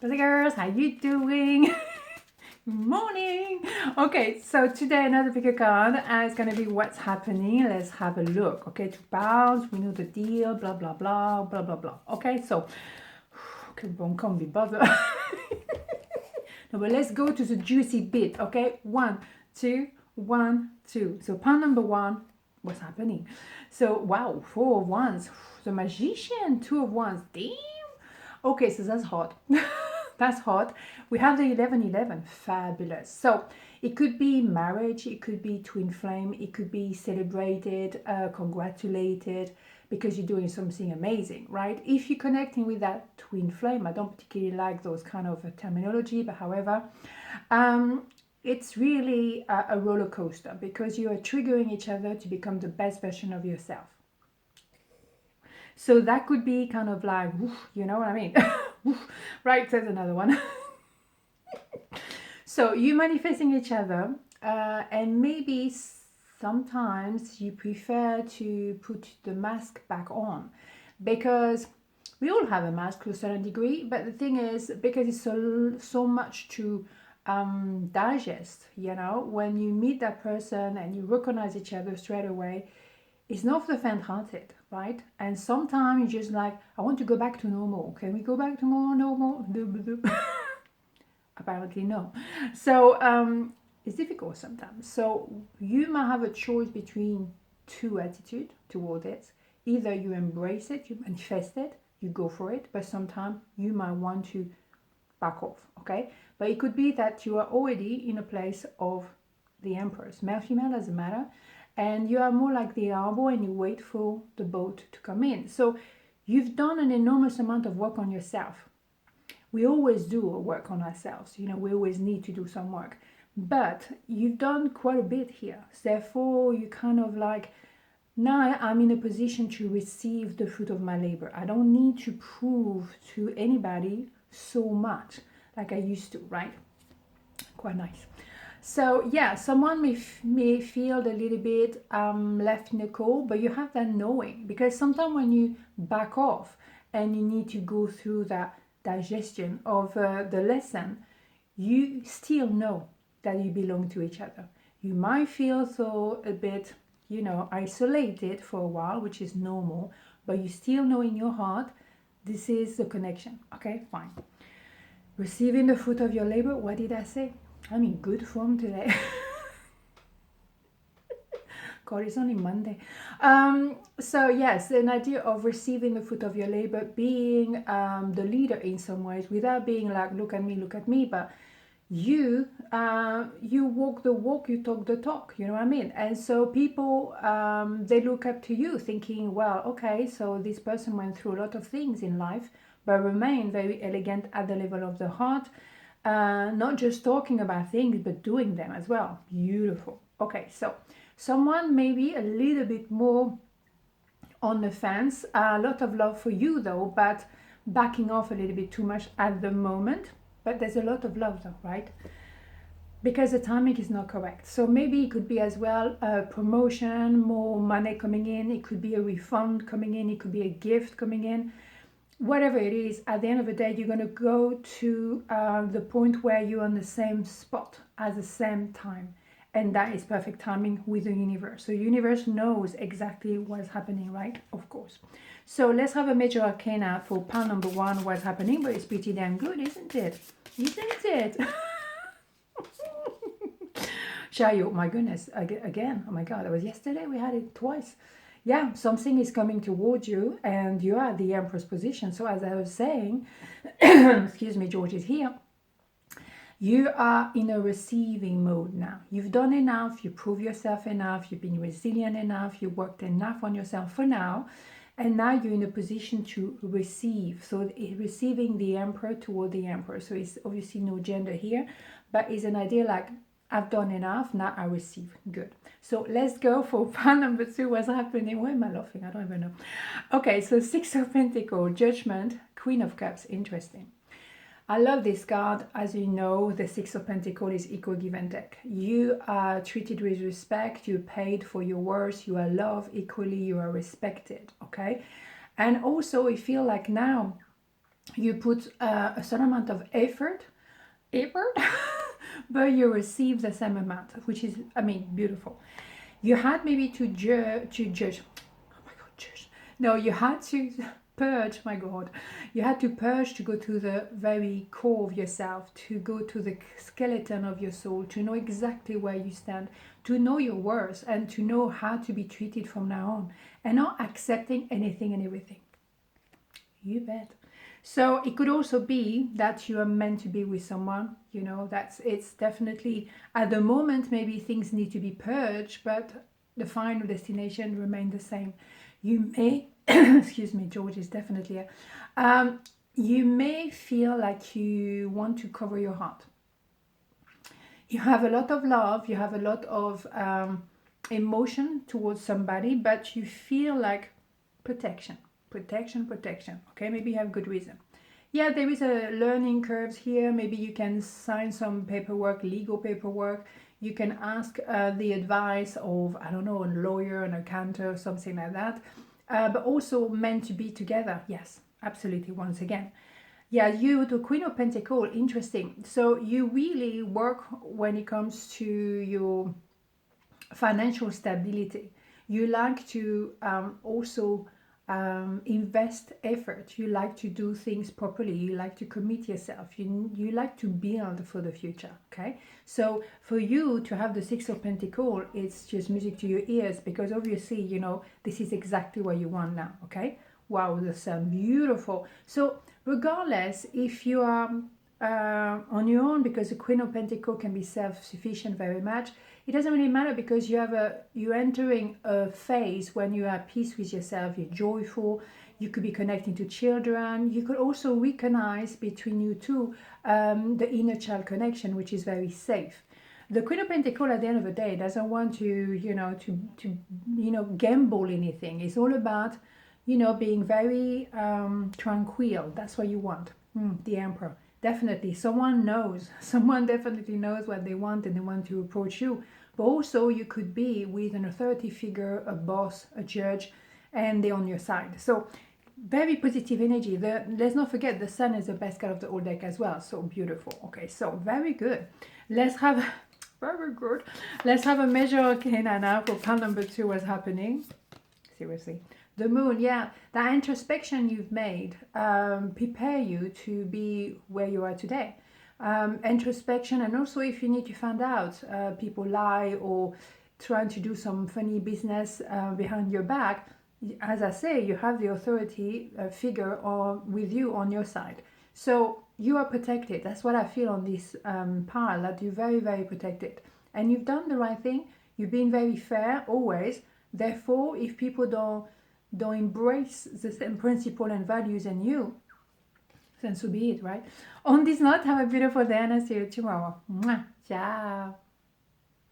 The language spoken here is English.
Busy girls, how you doing? Good morning. Okay, so today another pick a card and it's gonna be what's happening. Let's have a look. Okay, two pounds, we know the deal, blah blah blah, blah blah blah. Okay, so okay, bon, can't be bothered. No, but let's go to the juicy bit. Okay, one, two, one, two. So pound number one, what's happening? So wow, 4 of wands, the magician, 2 of wands. Damn. Okay, so that's hot. That's hot. We have the 1111. Fabulous. So it could be marriage, it could be twin flame, it could be celebrated, congratulated, because you're doing something amazing, right? If you're connecting with that twin flame, I don't particularly like those kind of terminology, but however, it's really a roller coaster because you are triggering each other to become the best version of yourself. So that could be kind of like, you know what I mean? Right, there's another one. So you manifesting each other, and maybe sometimes you prefer to put the mask back on because we all have a mask to a certain degree, but the thing is, because it's so much to digest, you know, when you meet that person and you recognize each other straight away, it's not for the faint-hearted, right? And sometimes you're just like, I want to go back to normal. Can we go back to more normal? Apparently no. So it's difficult sometimes. So you might have a choice between two attitudes toward it. Either you embrace it, you manifest it, you go for it, but sometimes you might want to back off, okay? But it could be that you are already in a place of the Empress. Male, female, doesn't matter. And you are more like the arbor and you wait for the boat to come in. So you've done an enormous amount of work on yourself. We always do work on ourselves, you know, we always need to do some work. But you've done quite a bit here. Therefore, you kind of like, now I'm in a position to receive the fruit of my labor. I don't need to prove to anybody so much like I used to, right? Quite nice. So yeah, someone may feel a little bit left in the cold, but you have that knowing, because sometimes when you back off and you need to go through that digestion of the lesson, you still know that you belong to each other. You might feel so a bit, you know, isolated for a while, which is normal, but you still know in your heart this is the connection. Okay, fine. Receiving the fruit of your labor. What did I say? I'm in good form today. God, it's only Monday. So yes, an idea of receiving the fruit of your labor, being the leader in some ways, without being like, look at me, but you walk the walk, you talk the talk, you know what I mean? And so people, they look up to you thinking, well, okay, so this person went through a lot of things in life, but remain very elegant at the level of the heart. Not just talking about things, but doing them as well. Beautiful. Okay, so someone maybe a little bit more on the fence. A lot of love for you though, but backing off a little bit too much at the moment. But there's a lot of love though, right? Because the timing is not correct. So maybe it could be as well a promotion, more money coming in. It could be a refund coming in. It could be a gift coming in. Whatever it is, at the end of the day, you're going to go to the point where you're on the same spot at the same time. And that is perfect timing with the universe. So the universe knows exactly what's happening, right? Of course. So let's have a major arcana for pound number one, what's happening. But it's pretty damn good, isn't it? Isn't it? Shayo, my goodness, again, oh my God, that was yesterday, we had it twice. Yeah, something is coming towards you and you are at the Empress position. So as I was saying, excuse me, George is here. You are in a receiving mode now. You've done enough, you prove yourself enough, you've been resilient enough, you worked enough on yourself for now. And now you're in a position to receive. So receiving the Emperor toward the Emperor. So it's obviously no gender here, but it's an idea like, I've done enough, now I receive. Good. So let's go for pound number two. What's happening? Why am I laughing? I don't even know. Okay, so Six of Pentacles, Judgment, Queen of Cups. Interesting. I love this card. As you know, the Six of Pentacles is equal give and take. You are treated with respect. You're paid for your worth. You are loved equally. You are respected. Okay? And also, I feel like now you put a certain amount of effort, but you receive the same amount, which is, I mean, beautiful. You had maybe to judge. Oh my God, judge. No, you had to purge. My God, you had to purge to go to the very core of yourself, to go to the skeleton of your soul, to know exactly where you stand, to know your worth, and to know how to be treated from now on, and not accepting anything and everything. You bet. So it could also be that you are meant to be with someone, you know, it's definitely at the moment maybe things need to be purged, but the final destination remain the same. You may, excuse me, George is definitely here. You may feel like you want to cover your heart. You have a lot of love, you have a lot of emotion towards somebody, but you feel like protection. Okay, maybe you have good reason. Yeah, there is a learning curves here. Maybe you can sign some paperwork, legal paperwork. You can ask the advice of, I don't know, a lawyer, an accountant, something like that. But also meant to be together. Yes, absolutely. Once again. Yeah, you, the Queen of Pentacles, interesting. So you really work when it comes to your financial stability. You like to also invest effort. You like to do things properly. You like to commit yourself. You like to build for the future. Okay, so for you to have the Six of Pentacles, it's just music to your ears, because obviously, you know, this is exactly what you want now. Okay, wow, that's beautiful. So regardless if you are on your own, because the Queen of Pentacles can be self-sufficient very much, it doesn't really matter, because you're entering a phase when you are at peace with yourself, you're joyful, you could be connecting to children, you could also recognize between you two the inner child connection, which is very safe. The Queen of Pentacles at the end of the day doesn't want to, gamble anything. It's all about, being very tranquil. That's what you want. The Emperor. Definitely. Someone definitely knows what they want, and they want to approach you. But also you could be with an authority figure, a boss, a judge, and they're on your side. So very positive energy. Let's not forget the Sun is the best card of the whole deck as well. So beautiful. Okay, so very good. Let's have very good. Let's have a major arcana now for card number 2. What's happening? Seriously. The Moon, yeah, that introspection you've made prepare you to be where you are today. Introspection, and also if you need to find out people lie or trying to do some funny business behind your back, as I say, you have the authority figure with you on your side. So you are protected. That's what I feel on this pile, that you're very, very protected. And you've done the right thing. You've been very fair, always. Therefore, if people don't embrace the same principle and values in you, then so be it, right? On this note, have a beautiful day, and I'll see you tomorrow. Mwah. Ciao.